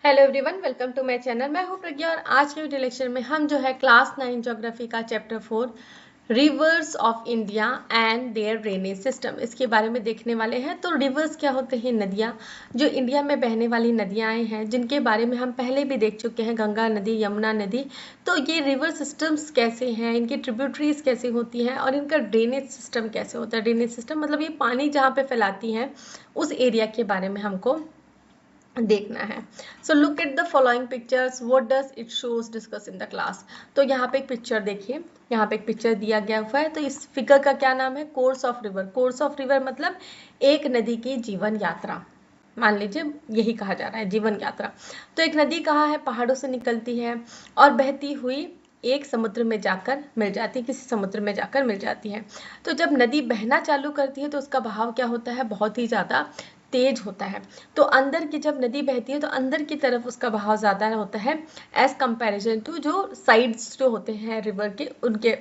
Hello everyone, welcome to my channel. मैं हूं प्रज्ञा और आज के वीडियो लेक्चर में हम जो है क्लास 9 ज्योग्राफी का chapter 4 rivers of India and their drainage system इसके बारे में देखने वाले हैं। तो रिवर्स क्या होते हैं? नदियां, जो इंडिया में बहने वाली नदियां हैं जिनके बारे में हम पहले भी देख चुके हैं, गंगा नदी, यमुना नदी। तो ये रिवर सिस्टम्स कैसे हैं, इनकी ट्रिब्यूटरीज कैसे होती हैं और इनका ड्रेनेज सिस्टम कैसे होता है। ड्रेनेज सिस्टम मतलब ये पानी जहाँ पे फैलाती हैं उस एरिया के बारे में हमको देखना है। So look at the following pictures, what does it shows, discuss in the class. तो यहाँ पे एक पिक्चर देखिए, यहाँ पे एक पिक्चर दिया गया हुआ है। तो इस फिगर का क्या नाम है? Course of river. Course of river मतलब एक नदी की जीवन यात्रा, मान लीजिए यही कहा जा रहा है, जीवन यात्रा। तो एक नदी कहाँ है? पहाड़ों से निकलती है और बहती हुई एक समुद्र में जाकर मिल जाती है, किसी समुद्र में जाकर मिल जाती है। तो जब नदी बहना चालू करती है तो उसका बहाव क्या होता है? बहुत ही ज़्यादा तेज होता है। तो अंदर की जब नदी बहती है तो अंदर की तरफ उसका बहाव ज़्यादा होता है एज कंपैरिजन टू जो साइड्स जो होते हैं रिवर के, उनके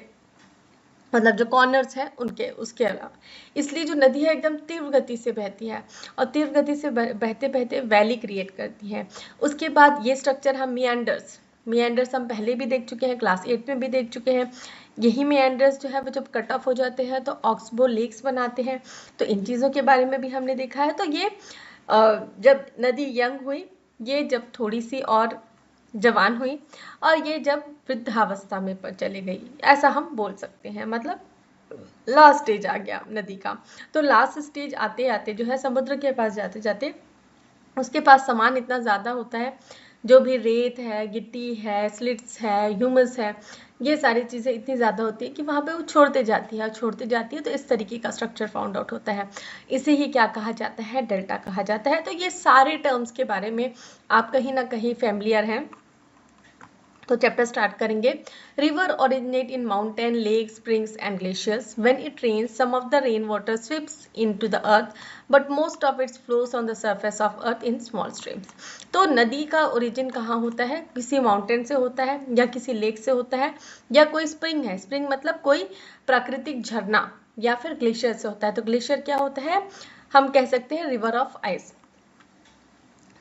मतलब जो कॉर्नर्स हैं उनके, उसके अलावा। इसलिए जो नदी है एकदम तीव्र गति से बहती है और तीव्र गति से बहते बहते वैली क्रिएट करती है। उसके बाद ये स्ट्रक्चर हम मियांडर्स हम पहले भी देख चुके हैं, क्लास 8 में भी देख चुके हैं। यही मियांडर्स जो है वो जब कट ऑफ हो जाते हैं तो ऑक्सबो लेक्स बनाते हैं। तो इन चीज़ों के बारे में भी हमने देखा है। तो ये जब नदी यंग हुई, ये जब थोड़ी सी और जवान हुई और ये जब वृद्धावस्था में चली गई, ऐसा हम बोल सकते हैं। मतलब लास्ट स्टेज आ गया नदी का। तो लास्ट स्टेज आते आते जो है समुद्र के पास जाते जाते उसके पास सामान इतना ज़्यादा होता है, जो भी रेत है, गिट्टी है, स्लिट्स है, ह्यूमस है, ये सारी चीज़ें इतनी ज़्यादा होती है कि वहाँ पे वो छोड़ते जाती है तो इस तरीके का स्ट्रक्चर फाउंड आउट होता है। इसे ही क्या कहा जाता है? डेल्टा कहा जाता है। तो ये सारे टर्म्स के बारे में आप कहीं ना कहीं फैमिलियर हैं। तो चैप्टर स्टार्ट करेंगे। River originate in mountain, lake, springs and glaciers. When it rains some of the rain water seeps into the earth but most of its flows on the surface of earth in small streams. तो नदी का origin कहाँ होता है? किसी mountain से होता है या किसी लेक से होता है या कोई स्प्रिंग है। स्प्रिंग मतलब कोई प्राकृतिक झरना, या फिर ग्लेशियर से होता है। तो ग्लेशियर क्या होता है? हम कह सकते हैं रिवर ऑफ आइस।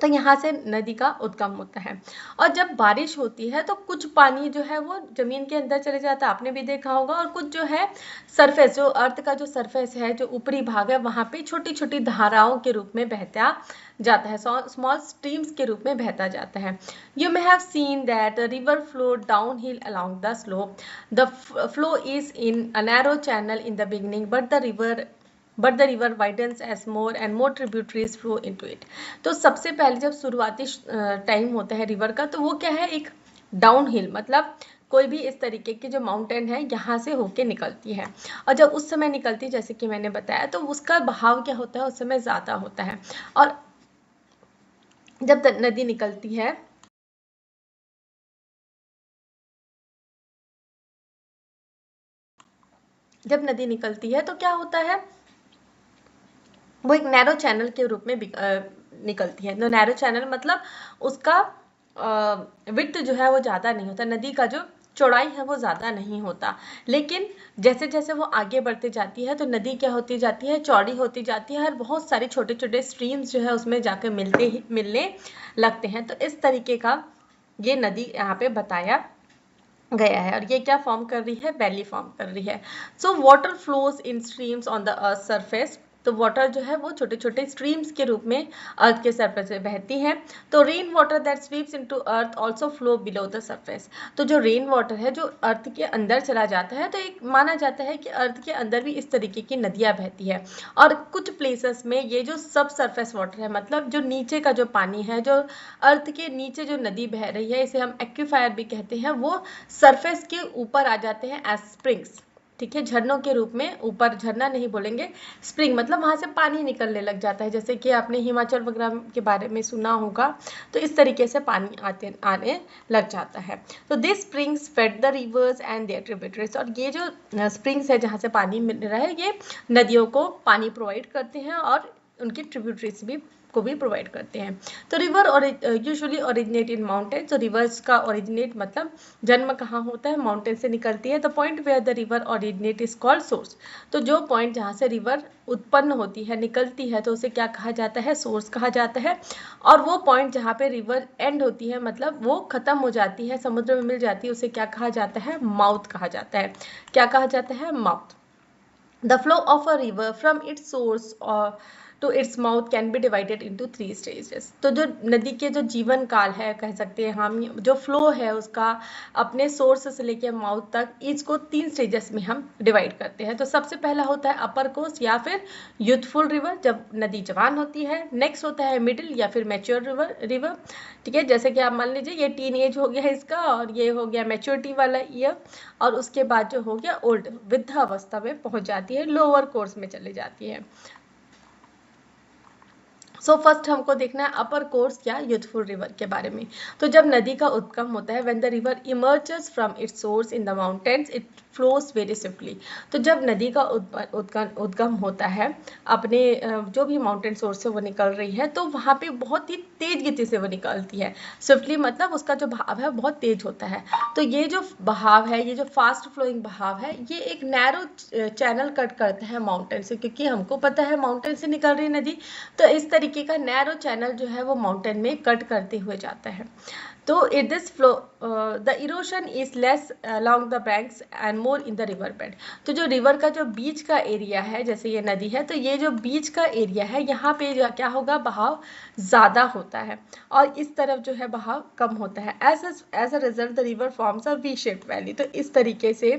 तो यहाँ से नदी का उद्गम होता है। और जब बारिश होती है तो कुछ पानी जो है वो जमीन के अंदर चले जाता है, आपने भी देखा होगा। और कुछ जो है सरफेस, जो अर्थ का जो सरफेस है, जो ऊपरी भाग है, वहाँ पे छोटी छोटी धाराओं के रूप में बहता जाता है, स्मॉल स्ट्रीम्स के रूप में बहता जाता है। You may have seen that river flow down hill along the slope. The flow is in a narrow channel in the beginning but the river widens as more and more tributaries flow into it. तो सबसे पहले जब शुरुआती time होता है river का, तो वो क्या है? एक डाउन हिल, मतलब कोई भी इस तरीके की जो माउंटेन है यहाँ से होके निकलती है। और जब उस समय निकलती है, जैसे कि मैंने बताया, तो उसका बहाव क्या होता है? उस समय ज़्यादा होता है। और जब नदी निकलती है तो क्या होता है? वो एक नैरो चैनल के रूप में निकलती है। तो नैरो चैनल मतलब उसका विड्थ जो है वो ज़्यादा नहीं होता, नदी का जो चौड़ाई है वो ज़्यादा नहीं होता। लेकिन जैसे जैसे वो आगे बढ़ती जाती है तो नदी क्या होती जाती है? चौड़ी होती जाती है और बहुत सारे छोटे छोटे स्ट्रीम्स जो है उसमें जाकर मिलने लगते हैं। तो इस तरीके का ये नदी यहाँ पे बताया गया है। और ये क्या फॉर्म कर रही है? वैली फॉर्म कर रही है। So water flows in streams on the earth surface. तो वाटर जो है वो छोटे छोटे स्ट्रीम्स के रूप में अर्थ के सरफेस पे बहती हैं। तो rain water that sweeps into earth also flow below the surface. तो जो रेन वाटर है जो अर्थ के अंदर चला जाता है, तो एक माना जाता है कि अर्थ के अंदर भी इस तरीके की नदियाँ बहती है। और कुछ प्लेसेस में ये जो सब सरफेस वाटर है, मतलब जो नीचे का जो पानी है, जो अर्थ के नीचे जो नदी बह रही है, इसे हम एक्विफायर भी कहते हैं, वो सरफेस के ऊपर आ जाते हैं एज स्प्रिंग्स। ठीक है, झरनों के रूप में। ऊपर झरना नहीं बोलेंगे, स्प्रिंग मतलब वहां से पानी निकलने लग जाता है, जैसे कि आपने हिमाचल वगैरह के बारे में सुना होगा। तो इस तरीके से पानी आने लग जाता है। तो this springs fed the rivers and their tributaries. और ये जो स्प्रिंग्स है जहाँ से पानी मिल रहा है, ये नदियों को पानी प्रोवाइड करते हैं और उनकी ट्रिब्यूटरीज भी को भी प्रोवाइड करते हैं। तो river usually originate in mountain, तो रिवर्स का ओरिजिनेट मतलब जन्म कहाँ होता है, माउंटेन से निकलती है। The point where the river originate is called source, तो जो पॉइंट जहाँ से रिवर उत्पन्न होती है, निकलती है, तो उसे क्या कहा जाता है, सोर्स कहा जाता है। और वो पॉइंट जहाँ पे रिवर एंड होती है, मतलब वो खत्म हो जाती है, समुद्र में मिल जाती है, उसे क्या कहा जाता है, माउथ कहा जाता है। क्या कहा जाता है, mouth. The flow of a river from its source और to its mouth can be divided into 3 stages. तो जो नदी के जो जीवन काल है, कह सकते हैं हम, जो फ्लो है उसका अपने सोर्स से लेकर माउथ तक, इसको 3 स्टेजेस में हम डिवाइड करते हैं। तो सबसे पहला होता है अपर कोर्स या फिर यूथफुल रिवर, जब नदी जवान होती है। नेक्स्ट होता है मिडिल या फिर मैच्योर रिवर, ठीक है, जैसे कि आप मान लीजिए ये टीन एज हो गया इसका, और ये हो गया मैच्योरिटी वाला ईयर, और उसके बाद जो हो गया ओल्ड, वृद्धावस्था में पहुंच जाती है, लोअर कोर्स में चली जाती है। सो फर्स्ट हमको देखना है अपर कोर्स या यूथफुल रिवर के बारे में। तो जब नदी का उद्गम होता है, when the river emerges from its source in the mountains it flows very swiftly. तो जब नदी का उद्गम होता है, अपने जो भी माउंटेन सोर्स से वो निकल रही है, तो वहाँ पे बहुत ही तेज गति से वो निकलती है। स्विफ्टली मतलब उसका जो बहाव है बहुत तेज होता है। तो ये जो बहाव है, ये जो फास्ट फ्लोइंग बहाव है, ये एक नैरो चैनल कट करता है माउंटेन से, क्योंकि हमको पता है माउंटेन से निकल रही नदी, तो इस तरीके का नैरो चैनल जो है वो माउंटेन में कट करते हुए जाता है। तो it this flow the erosion is less along the banks and more in the river bed. तो जो रिवर का जो बीच का एरिया है, जैसे ये नदी है, तो ये जो बीच का एरिया है, यहाँ पे क्या होगा, बहाव ज़्यादा होता है, और इस तरफ जो है बहाव कम होता है। As a result the river forms a V shaped valley. तो इस तरीके से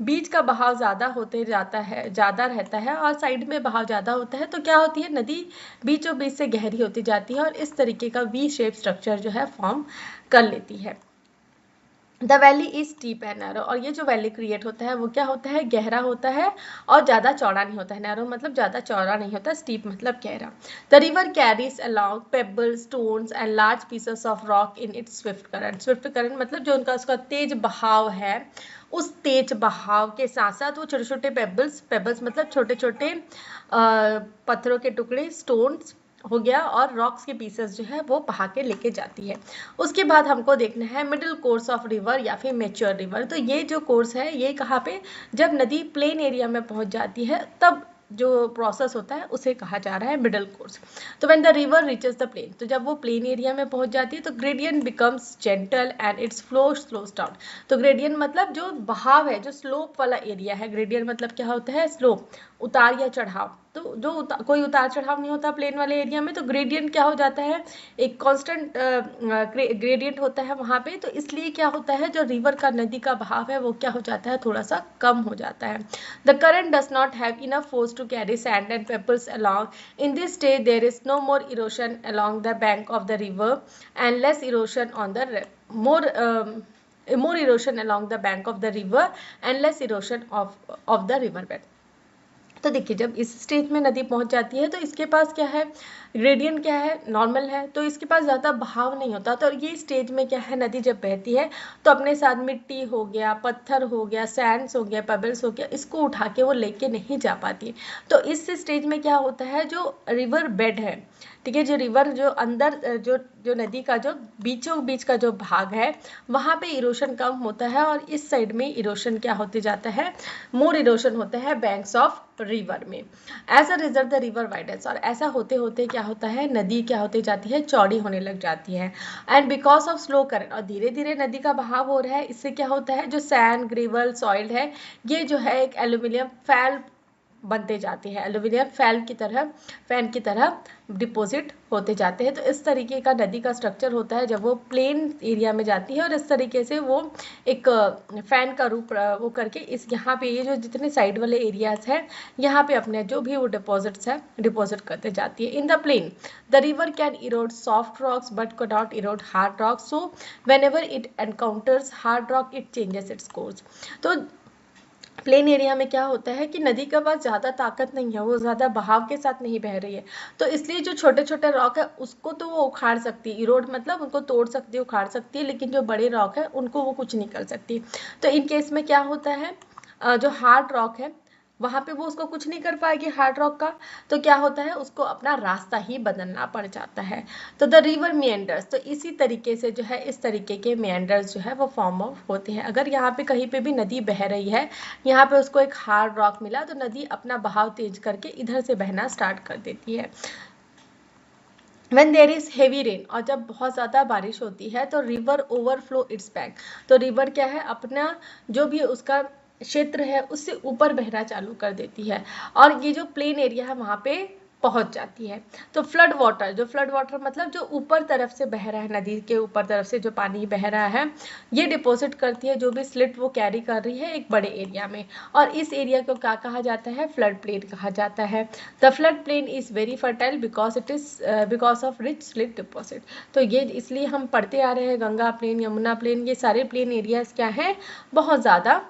बीच का बहाव ज़्यादा होते जाता है, ज़्यादा रहता है, और साइड में बहाव ज़्यादा होता है, तो क्या होती है, नदी बीचों बीच से गहरी होती जाती है, और इस तरीके का वी शेप स्ट्रक्चर जो है फॉर्म कर लेती है। The valley is steep and narrow, और ये जो वैली क्रिएट होता है वो क्या होता है, गहरा होता है और ज़्यादा चौड़ा नहीं होता है। नैरो मतलब ज़्यादा चौड़ा नहीं होता, स्टीप मतलब गहरा। The river carries along pebbles, stones and large pieces of rock in its swift current. Swift current मतलब जो उनका उसका तेज बहाव है, उस तेज बहाव के साथ साथ वो छोटे छोटे पेबल्स मतलब छोटे छोटे पत्थरों के टुकड़े, स्टोन्स हो गया, और रॉक्स के पीसेस जो है वो बहा के लेके जाती है। उसके बाद हमको देखना है मिडिल कोर्स ऑफ रिवर या फिर मैच्योर रिवर। तो ये जो कोर्स है, ये कहाँ पे, जब नदी प्लेन एरिया में पहुंच जाती है, तब जो प्रोसेस होता है उसे कहा जा रहा है मिडिल कोर्स। तो when the river reaches the plain, तो जब वो प्लेन एरिया में पहुंच जाती है, तो gradient becomes gentle and its flow slows down. तो ग्रेडियंट मतलब जो बहाव है, जो स्लोप वाला एरिया है, ग्रेडियंट मतलब क्या होता है, स्लोप, उतार या चढ़ाव। तो जो कोई उतार चढ़ाव नहीं होता प्लेन वाले एरिया में, तो ग्रेडियंट क्या हो जाता है, एक कांस्टेंट ग्रेडियंट होता है वहाँ पे। तो इसलिए क्या होता है, जो रिवर का, नदी का बहाव है, वो क्या हो जाता है, थोड़ा सा कम हो जाता है। The current does not have enough force to carry sand and pebbles along. In this stage there is no more erosion along the bank of the river and less erosion on the more erosion along the bank of the river and less erosion of the river bed। तो देखिए, जब इस stage में नदी पहुंच जाती है, तो इसके पास क्या है, ग्रेडियंट क्या है, नॉर्मल है, तो इसके पास ज़्यादा बहाव नहीं होता। तो ये स्टेज में क्या है, नदी जब बहती है तो अपने साथ मिट्टी हो गया, पत्थर हो गया, सैंड्स हो गया, पेबल्स हो गया, इसको उठा के वो लेके नहीं जा पाती। तो इस स्टेज में क्या होता है, जो रिवर बेड है, ठीक है, जो रिवर जो अंदर जो नदी का जो बीचों बीच का जो भाग है, वहाँ पे इरोशन कम होता है, और इस साइड में इरोशन क्या होते जाता है, मोर इरोशन होता है बैंक्स ऑफ रिवर में। As a result the river widens, और ऐसा होते होते क्या होता है, नदी क्या होती जाती है, चौड़ी होने लग जाती है। And because of slow current, और धीरे धीरे नदी का बहाव हो रहा है, इससे क्या होता है, जो सैंड, ग्रेवल, सॉइल है, ये जो है एक एल्यूमिनियम फैल बनते जाते हैं, एल्यूमिनियम फैन की तरह डिपॉजिट होते जाते हैं। तो इस तरीके का नदी का स्ट्रक्चर होता है जब वो प्लेन एरिया में जाती है, और इस तरीके से वो एक फैन का रूप वो करके इस यहाँ पे ये जो जितने साइड वाले एरियाज हैं, यहाँ पे अपने जो भी वो डिपॉजिट्स है डिपॉजिट करते जाती है। In the plain the river can erode soft rocks but can not erode hard rocks, so whenever it encounters hard rock it changes its course. तो प्लेन एरिया में क्या होता है कि नदी के पास ज़्यादा ताकत नहीं है, वो ज़्यादा बहाव के साथ नहीं बह रही है, तो इसलिए जो छोटे छोटे रॉक है उसको तो वो उखाड़ सकती है, इरोड मतलब उनको तोड़ सकती है, उखाड़ सकती है, लेकिन जो बड़े रॉक है उनको वो कुछ नहीं कर सकती। तो इन केस में क्या होता है, जो हार्ड रॉक है वहां पे वो उसको कुछ नहीं कर पाएगी हार्ड रॉक का, तो क्या होता है, उसको अपना रास्ता ही बदलना पड़ जाता है। तो द रिवर मेंडर्स, तो इसी तरीके से जो है इस तरीके के मेंडर्स जो है वो फॉर्म ऑफ होते हैं। अगर यहाँ पे कहीं पे भी नदी बह रही है, यहाँ पे उसको एक हार्ड रॉक मिला, तो नदी अपना बहाव तेज करके इधर से बहना स्टार्ट कर देती है। When there is heavy rain, और जब बहुत ज़्यादा बारिश होती है तो रिवर ओवरफ्लो इट्स बैंक, तो रिवर क्या है, अपना जो भी उसका क्षेत्र है उससे ऊपर बहना चालू कर देती है, और ये जो प्लेन एरिया है वहाँ पे पहुंच जाती है। तो फ्लड वाटर, जो फ्लड वाटर मतलब जो ऊपर तरफ से बह रहा है, नदी के ऊपर तरफ से जो पानी बह रहा है, ये डिपॉजिट करती है जो भी स्लिट वो कैरी कर रही है एक बड़े एरिया में, और इस एरिया को क्या कहा जाता है, फ्लड प्लेन कहा जाता है। The flood plain is very fertile because it is because of rich slit deposit, तो ये इसलिए हम पढ़ते आ रहे हैं, गंगा प्लेन, यमुना प्लेन, ये सारे प्लेन एरियाज क्या हैं, बहुत ज़्यादा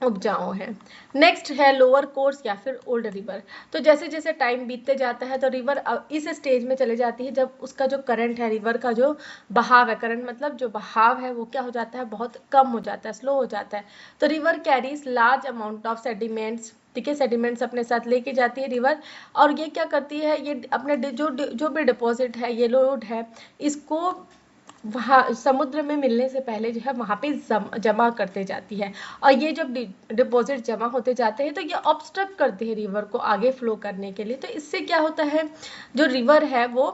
उपजाऊ है। नेक्स्ट है लोअर कोर्स या फिर ओल्ड रिवर, तो जैसे जैसे टाइम बीतते जाता है तो रिवर इस स्टेज में चले जाती है जब उसका जो करंट है, रिवर का जो बहाव है, करंट मतलब जो बहाव है वो क्या हो जाता है, बहुत कम हो जाता है, स्लो हो जाता है। तो river carries large amount of sediments, ठीक है, सेडिमेंट्स अपने साथ लेके जाती है रिवर, और ये क्या करती है, ये अपने जो भी डिपॉजिट है, ये लोड है, इसको वहाँ समुद्र में मिलने से पहले जो है वहाँ पे जमा करते जाती है, और ये जब डिपॉजिट जमा होते जाते हैं तो ये ऑब्स्ट्रक्ट करते हैं रिवर को आगे फ्लो करने के लिए। तो इससे क्या होता है, जो रिवर है वो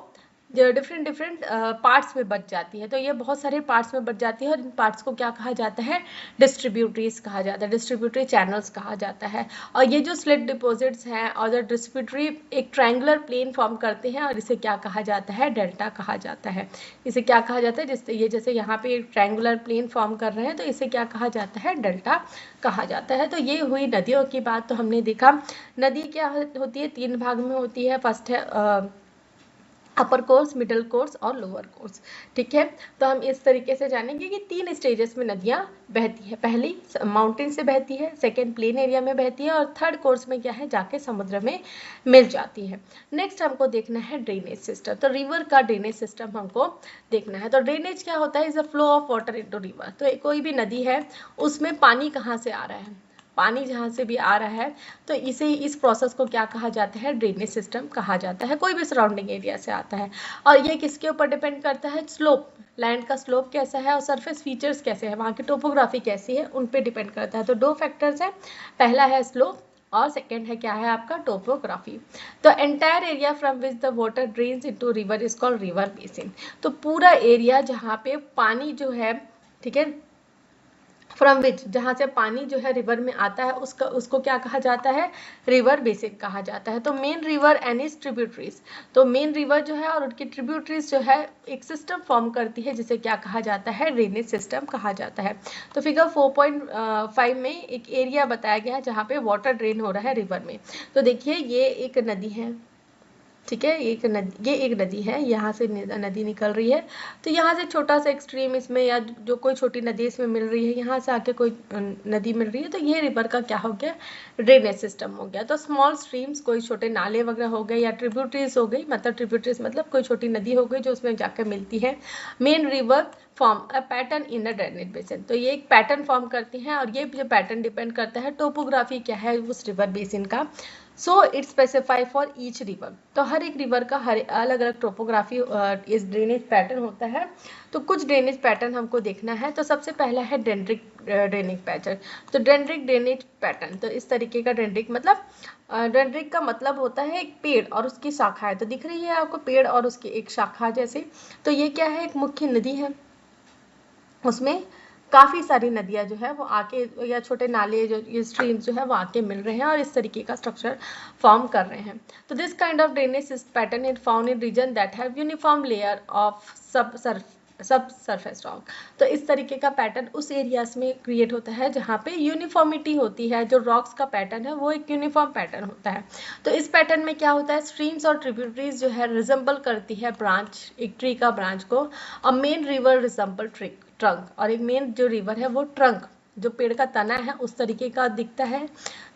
डिफरेंट डिफरेंट पार्ट्स में बच जाती है, तो ये बहुत सारे पार्ट्स में बच जाती है, और इन पार्ट्स को क्या कहा जाता है, डिस्ट्रीब्यूटरीज कहा जाता है, डिस्ट्रीब्यूटरी चैनल्स कहा जाता है। और ये जो स्लिट डिपॉजिट्स हैं और जो डिस्ट्रीब्यूटरी एक ट्रायंगुलर प्लेन फॉर्म करते हैं, और इसे क्या कहा जाता है, डेल्टा कहा जाता है। इसे क्या कहा जाता है, जिससे ये जैसे यहाँ पे एक ट्रायंगुलर प्लेन फॉर्म कर रहे हैं, तो इसे क्या कहा जाता है, डेल्टा कहा जाता है। तो ये हुई नदियों की बात। तो हमने देखा नदी क्या होती है, 3 भाग में होती है। फर्स्ट है अपर कोर्स, मिडिल कोर्स और लोअर कोर्स, ठीक है। तो हम इस तरीके से जानेंगे कि 3 स्टेजेस में नदियाँ बहती है, पहली माउंटेन से बहती है, सेकेंड प्लेन एरिया में बहती है, और थर्ड कोर्स में क्या है, जाके समुद्र में मिल जाती है। नेक्स्ट हमको देखना है ड्रेनेज सिस्टम, तो रिवर का ड्रेनेज सिस्टम हमको देखना है। तो ड्रेनेज क्या होता है, is a flow of water into river, तो कोई भी नदी है उसमें पानी कहाँ से आ रहा है, पानी जहाँ से भी आ रहा है, तो इस प्रोसेस को क्या कहा जाता है, ड्रेनेज सिस्टम कहा जाता है, कोई भी सराउंडिंग एरिया से आता है। और ये किसके ऊपर डिपेंड करता है, स्लोप, लैंड का स्लोप कैसा है और सरफेस फीचर्स कैसे हैं, वहाँ की टोपोग्राफी कैसी है, उन पे डिपेंड करता है। तो 2 फैक्टर्स हैं, पहला है स्लोप और सेकेंड है क्या है आपका, टोपोग्राफी। तो entire area from which the water drains into river is called river basin, तो पूरा एरिया जहाँ पे पानी जो है, ठीक है, फ्रॉम विच, जहाँ से पानी जो है रिवर में आता है, उसको क्या कहा जाता है, रिवर बेसिन कहा जाता है। तो main river and is tributaries, तो मेन रिवर जो है और उनकी ट्रिब्यूटरीज जो है एक सिस्टम फॉर्म करती है जिसे क्या कहा जाता है, ड्रेनेज सिस्टम कहा जाता है। तो फिगर 4.5 में एक एरिया बताया गया है जहाँ पे वाटर ड्रेन हो रहा है रिवर में। तो देखिए ये एक नदी है, ठीक है, ये एक नदी है, यहाँ से नदी निकल रही है, तो यहाँ से छोटा सा एक्सट्रीम इसमें या जो कोई छोटी नदी इसमें मिल रही है, यहाँ से आके कोई नदी मिल रही है, तो ये रिवर का क्या हो गया, ड्रेनेज सिस्टम हो गया। तो स्मॉल स्ट्रीम्स, कोई छोटे नाले वगैरह हो गए, या ट्रिब्यूटरीज हो गई, मतलब ट्रिब्यूटरीज मतलब कोई छोटी नदी हो गई जो उसमें जाकर मिलती है। Main river form a pattern in the drainage basin, तो ये एक पैटर्न फॉर्म करती हैं, और ये जो पैटर्न डिपेंड करता है टोपोग्राफी क्या है उस रिवर बेसिन का। So it specify for each river, तो हर एक रिवर का हर अलग अलग टोपोग्राफी इस ड्रेनेज पैटर्न होता है। तो कुछ ड्रेनेज पैटर्न हमको देखना है। तो सबसे पहला है डेंड्रिक ड्रेनेज पैटर्न, तो डेंड्रिक ड्रेनेज पैटर्न, तो इस तरीके का डेंड्रिक मतलब डेंड्रिक का मतलब होता है एक पेड़ और उसकी शाखाएं, तो दिख रही है आपको पेड़ और उसकी एक शाखा जैसे। तो ये क्या है, एक मुख्य नदी है, उसमें काफ़ी सारी नदियाँ जो है वो आके, या छोटे नाले जो ये स्ट्रीम्स जो है वो आके मिल रहे हैं और इस तरीके का स्ट्रक्चर फॉर्म कर रहे हैं। तो this kind of drainage pattern is found in region that have uniform layer of subsurface rock, तो इस तरीके का पैटर्न उस एरियाज में क्रिएट होता है जहाँ पे यूनिफॉर्मिटी होती है, जो रॉक्स का पैटर्न है वो एक यूनिफॉर्म पैटर्न होता है। तो इस पैटर्न में क्या होता है, स्ट्रीम्स और ट्रिब्यूटरीज जो है रिजेंबल करती है ब्रांच, एक ट्री का ब्रांच को, और मेन रिवर रिजेंबल ट्रंक, और एक मेन जो रिवर है वो ट्रंक, जो पेड़ का तना है उस तरीके का दिखता है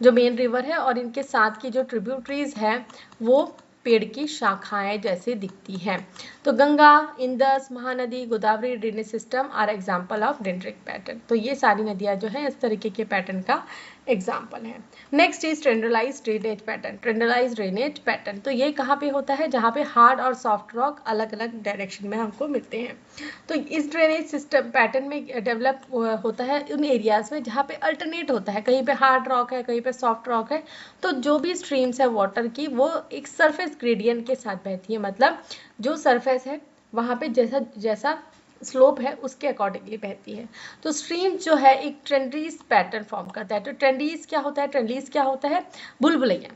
जो मेन रिवर है, और इनके साथ की जो ट्रिब्यूटरीज है वो पेड़ की शाखाएं जैसे दिखती हैं। तो Ganga, Indus, Mahanadi, Godavari drainage system are example of dendritic pattern, तो ये सारी नदियां जो है इस तरीके के पैटर्न का एग्जाम्पल है। Next is trellis drainage pattern. Trellis drainage pattern तो ये कहाँ पे होता है, जहाँ पे हार्ड और सॉफ्ट रॉक अलग अलग डायरेक्शन में हमको मिलते हैं। तो इस ड्रेनेज सिस्टम पैटर्न में डेवलप होता है उन एरियाज में जहाँ पे अल्टरनेट होता है, कहीं पे हार्ड रॉक है, कहीं पे सॉफ्ट रॉक है। तो जो भी स्ट्रीम्स है वाटर की वो एक सरफेस ग्रेडियंट के साथ बहती है, मतलब जो सरफेस है वहाँ पे जैसा जैसा स्लोप है उसके अकॉर्डिंगली बहती है। तो स्ट्रीम जो है एक ट्रेंडीज पैटर्न फॉर्म करता है। तो ट्रेंडीज क्या होता है, ट्रेंडीज क्या होता है, बुलबुलैया,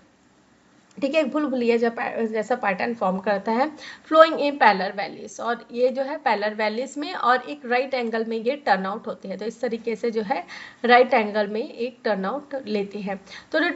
ठीक है, भूलभुलैया जैसा पैटर्न फॉर्म करता है, फ्लोइंग इन पैरेलल वैलीज, और ये जो है पैरेलल वैलीज में और एक राइट एंगल में ये टर्न आउट होते हैं। तो इस तरीके से जो है राइट एंगल में एक टर्न आउट लेते हैं। तो the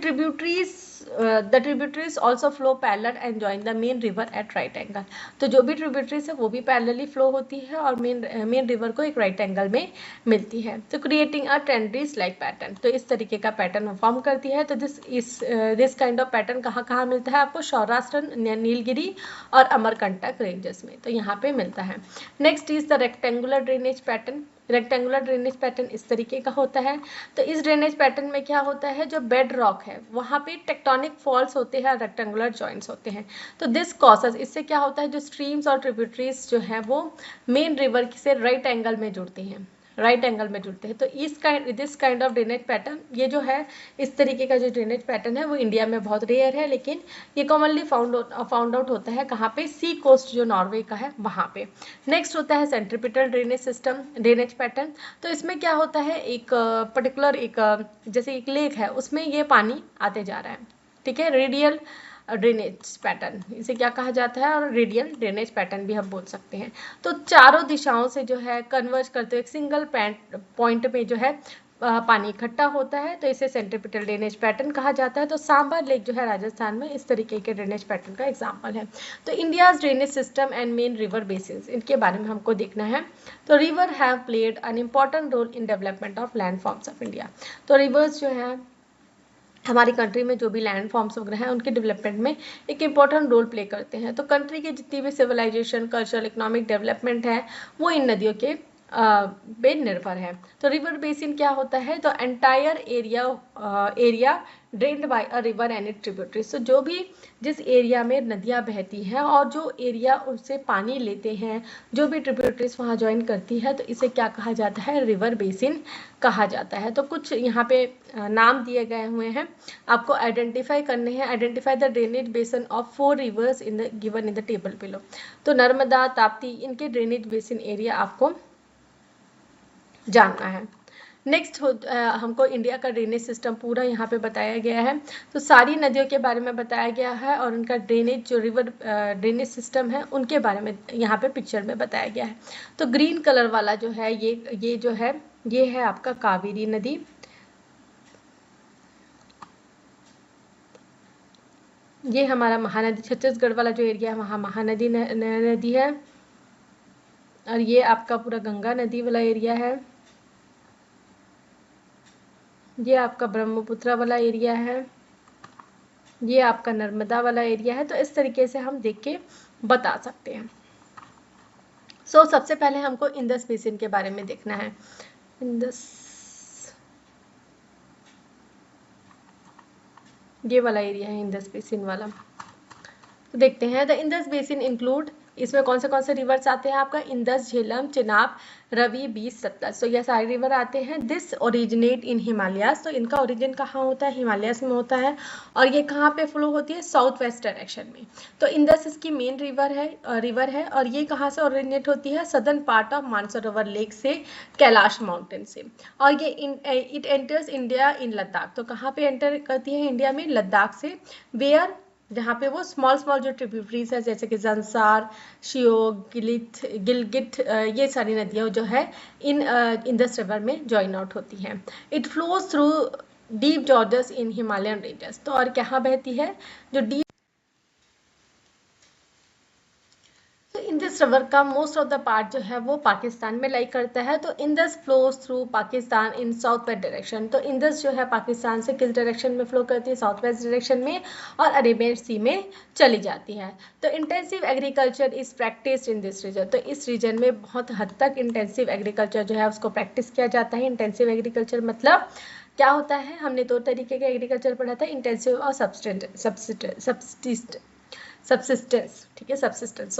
tributaries also flow parallel and join the main river eight right angle. तो जो भी ट्रिब्यूटरीज है वो भी पैरेलली फ्लो होती है और मेन रिवर को एक राइट एंगल में मिलती है। तो क्रिएटिंग अ ट्रेंडीज लाइक पैटर्न, तो इस तरीके का पैटर्न फॉर्म करती है। तो दिस काइंड ऑफ पैटर्न कहाँ कहाँ मिलता है आपको, सौराष्ट्र, नीलगिरी और अमरकंटक रेंजेस में, तो यहाँ पे मिलता है। Next is the rectangular drainage pattern. Rectangular drainage pattern इस तरीके का होता है। तो इस ड्रेनेज पैटर्न में क्या होता है, जो बेड रॉक है वहाँ पे टेक्टोनिक फॉल्स होते हैं, रेक्टेंगुलर जॉइंट्स होते हैं। तो दिस कॉसेस, इससे क्या होता है, जो स्ट्रीम्स और ट्रिब्यूटरीज जो है वो मेन रिवर से राइट एंगल में जुड़ती हैं, राइट एंगल में जुड़ते हैं। तो this kind of drainage pattern, ये जो है इस तरीके का जो ड्रेनेज पैटर्न है वो इंडिया में बहुत रेयर है, लेकिन ये कॉमनली फाउंड आउट होता है कहाँ पे, सी कोस्ट जो नॉर्वे का है वहाँ पे। नेक्स्ट होता है centripetal drainage system, drainage pattern. तो इसमें क्या होता है, एक पर्टिकुलर जैसे एक लेक है उसमें ये पानी आते जा रहा है, ठीक है, रेडियल ड्रेनेज पैटर्न इसे क्या कहा जाता है, और रेडियल ड्रेनेज पैटर्न भी हम बोल सकते हैं। तो चारों दिशाओं से जो है कन्वर्ज करते हुए एक सिंगल पॉइंट में जो है पानी इकट्ठा होता है, तो इसे सेंट्रीपिटल ड्रेनेज पैटर्न कहा जाता है। तो सांबर लेक जो है राजस्थान में इस तरीके के ड्रेनेज पैटर्न का एग्जाम्पल है। तो India's drainage system and main river basis, इनके बारे में हमको देखना है। तो river have played an important role in development of land forms of India. तो रिवर्स जो है हमारी कंट्री में जो भी लैंड फॉर्म्स वगैरह हैं उनके डेवलपमेंट में एक इम्पॉर्टेंट रोल प्ले करते हैं। तो कंट्री की जितनी भी सिविलाइजेशन, कल्चरल, इकोनॉमिक डेवलपमेंट है वो इन नदियों के पे निर्भर है। तो रिवर बेसिन क्या होता है, तो entire area drained by a river and its tributaries. तो जो भी जिस एरिया में नदियाँ बहती हैं और जो एरिया उससे पानी लेते हैं, जो भी ट्रिब्यूटरीज वहाँ ज्वाइन करती है, तो इसे क्या कहा जाता है, रिवर बेसिन कहा जाता है। तो कुछ यहाँ पे नाम दिए गए हुए हैं, आपको आइडेंटिफाई करने हैं। Identify the drainage basin of 4 reverse given in the table below. तो नर्मदा, ताप्ती, इनके ड्रेनेज बेसिन एरिया आपको जानना है। नेक्स्ट हमको इंडिया का ड्रेनेज सिस्टम पूरा यहाँ पे बताया गया है। तो सारी नदियों के बारे में बताया गया है और उनका ड्रेनेज जो रिवर ड्रेनेज सिस्टम है उनके बारे में यहाँ पे पिक्चर में बताया गया है। तो ग्रीन कलर वाला जो है ये जो है ये है आपका कावेरी नदी। ये हमारा महानदी, छत्तीसगढ़ वाला जो एरिया है वहाँ महानदी नदी है, और ये आपका पूरा गंगा नदी वाला एरिया है। ये आपका ब्रह्मपुत्र वाला एरिया है, ये आपका नर्मदा वाला एरिया है। तो इस तरीके से हम देख के बता सकते हैं। सबसे पहले हमको इंडस बेसिन के बारे में देखना है। इंडस, ये वाला एरिया है इंडस बेसिन वाला। तो देखते हैं, द इंडस बेसिन इंक्लूड, इसमें कौन से रिवर्स आते हैं आपका, इंडस, झेलम, चिनाब, रवि, बीस, सतलज। तो ये सारे रिवर आते हैं। दिस ओरिजिनेट इन हिमालयाज, तो इनका ओरिजिन कहाँ होता है, हिमालयस में होता है, और ये कहाँ पे फ्लो होती है, साउथ वेस्ट डायरेक्शन में। तो इंडस इसकी मेन रिवर है और ये कहाँ से ओरिजिनेट होती है, southern part of Mansarovar lake से, कैलाश माउंटेन से, और ये it enters India in Ladakh. तो कहाँ पे एंटर करती है इंडिया में, लद्दाख से, वेयर, जहाँ पे वो स्मॉल जो ट्रिब्यूटरीज है जैसे कि जंसार, श्योक, गिलगिट, ये सारी नदियाँ जो है इन इंडस रिवर में जॉइन आउट होती हैं। It flows through deep George's in Himalayan ranges. तो और कहाँ बहती है, जो डीप, इंडस रिवर का मोस्ट ऑफ द पार्ट जो है वो पाकिस्तान में लाई करता है। तो इंडस फ्लोज थ्रू पाकिस्तान इन साउथ वेस्ट डायरेक्शन। तो इंडस जो है पाकिस्तान से किस डायरेक्शन में फ्लो करती है, साउथ वेस्ट डायरेक्शन में, और अरेबियन सी में चली जाती है। तो intensive agriculture is practice in this region. तो इस रीजन में बहुत हद तक इंटेंसिव एग्रीकल्चर जो है उसको प्रैक्टिस किया जाता है। इंटेंसिव एग्रीकल्चर मतलब क्या होता है, हमने दो तरीके का एग्रीकल्चर पढ़ा था, इंटेंसिव और सबसिस्टेंस, ठीक है, सबसिस्टेंस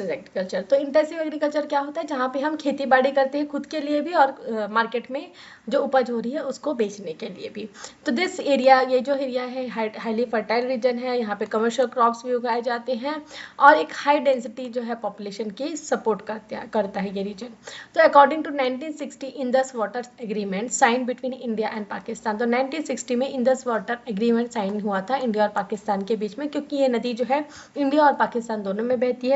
एग्रीकल्चर। तो इंटेंसिव एग्रीकल्चर क्या होता है, जहाँ पे हम खेती बाड़ी करते हैं खुद के लिए भी और मार्केट में जो उपज हो रही है उसको बेचने के लिए भी। तो दिस एरिया, ये जो एरिया है हाईली फर्टाइल रीजन है, यहाँ पे कमर्शियल क्रॉप्स भी उगाए जाते हैं और एक हाई डेंसिटी जो है पॉपुलेशन की सपोर्ट करता है ये रीजन। तो according to 1960 Indus water agreement sign between India and Pakistan, तो 1960 में इंदस वाटर एग्रीमेंट साइन हुआ था इंडिया और पाकिस्तान के बीच में, क्योंकि ये नदी जो है इंडिया और पाकिस्तान दोनों में बहती है।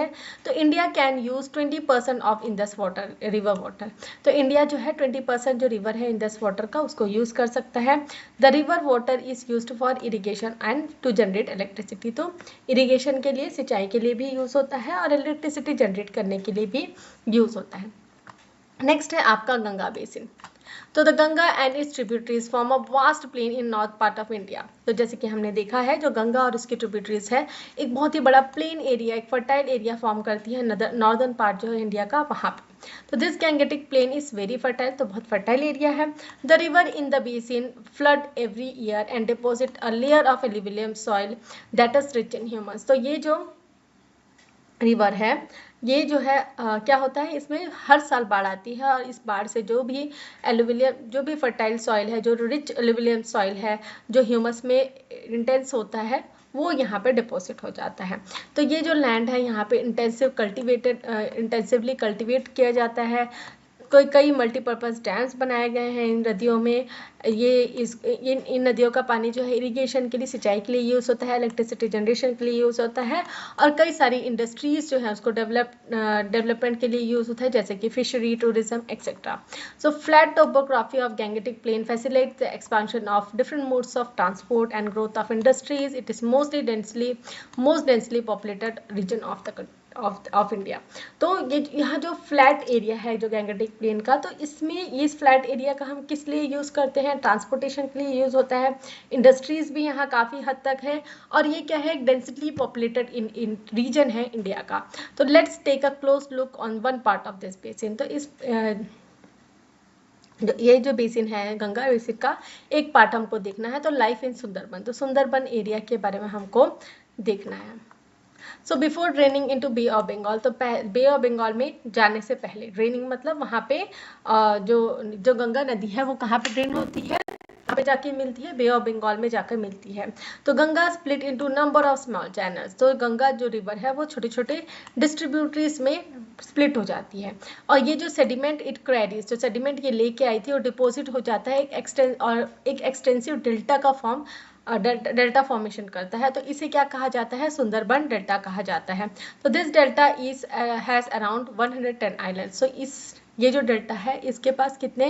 तो India can use 20% of Indus water, river water. तो इंडिया जो है 20% जो रिवर है इंदस वाटर का उसको यूज कर सकता है। The river water is used for irrigation and to generate electricity, तो इरिगेशन के लिए, सिंचाई के लिए भी यूज होता है और इलेक्ट्रिसिटी जनरेट करने के लिए भी यूज होता है। नेक्स्ट है आपका गंगा बेसिन। तो the Ganga and its tributaries form a vast plain in north part of India. तो जैसे कि हमने देखा है, जो गंगा और उसकी ट्रिब्यूटरीज है एक बहुत ही बड़ा प्लेन एरिया, एक फर्टाइल एरिया फॉर्म करती है नॉर्दर्न पार्ट जो है इंडिया का, वहाँ पे। तो this Gangetic plain is very fertile, तो बहुत फर्टाइल एरिया है। The river in the basin flood every year and deposit a layer of alluvium soil that is rich in humus. तो ये जो रिवर है, ये जो है क्या होता है, इसमें हर साल बाढ़ आती है और इस बाढ़ से जो भी एल्यूविलियम, जो भी फर्टाइल सॉइल है, जो रिच एल्यूविलियम सॉइल है, जो ह्यूमस में इंटेंस होता है, वो यहाँ पे डिपॉजिट हो जाता है। तो ये जो लैंड है यहाँ पे इंटेंसिवली कल्टिवेट किया जाता है। कई मल्टीपर्पज़ डैम्स बनाए गए हैं इन नदियों में। इन नदियों का पानी जो है इरिगेशन के लिए, सिंचाई के लिए यूज़ होता है, इलेक्ट्रिसिटी जनरेशन के लिए यूज़ होता है और कई सारी इंडस्ट्रीज़ जो है उसको डेवलपमेंट के लिए यूज़ होता है, जैसे कि fishery, tourism etcetera. So flat topography of Gangetic plain facilitates the expansion of different modes of transport and growth of industries. It is most densely populated region of India. तो ये यहाँ जो फ्लैट एरिया है जो गैंगेटिक प्लेन का, तो इसमें इस फ्लैट एरिया का हम किस लिए यूज़ करते हैं, ट्रांसपोर्टेशन के लिए यूज़ होता है, इंडस्ट्रीज भी यहाँ काफ़ी हद तक है और ये क्या है, डेंसिटी पॉपुलेटेड इन रीजन है इंडिया का। तो let's take a close look on one part of this basin. तो इस ये जो बेसिन है गंगा बेसिन का एक पार्ट हमको देखना है, तो लाइफ इन सुंदरबन। तो सुंदरबन एरिया के बारे में हमको देखना है। So before draining into Bay of Bengal, तो बे ऑफ बंगाल में जाने से पहले, ड्रेनिंग मतलब वहाँ पे जो गंगा नदी है वो कहाँ पे ड्रेन होती है, वहाँ पे जाके मिलती है, बे ऑफ बंगाल में जाकर मिलती है। तो Ganga split into number of small channels. तो गंगा जो रिवर है वो छोटे छोटे डिस्ट्रीब्यूटरीज में स्प्लिट हो जाती है और ये जो सेडिमेंट इट क्रेरीज, जो सेडिमेंट ये लेके आई थी और डिपोजिट हो जाता है एक एक्सटेंसिव डेल्टा का फॉर्म, डेल्टा फॉर्मेशन करता है। तो इसे क्या कहा जाता है, सुंदरबन डेल्टा कहा जाता है। तो this delta is has around 110 islands. So ये जो डेल्टा है इसके पास कितने,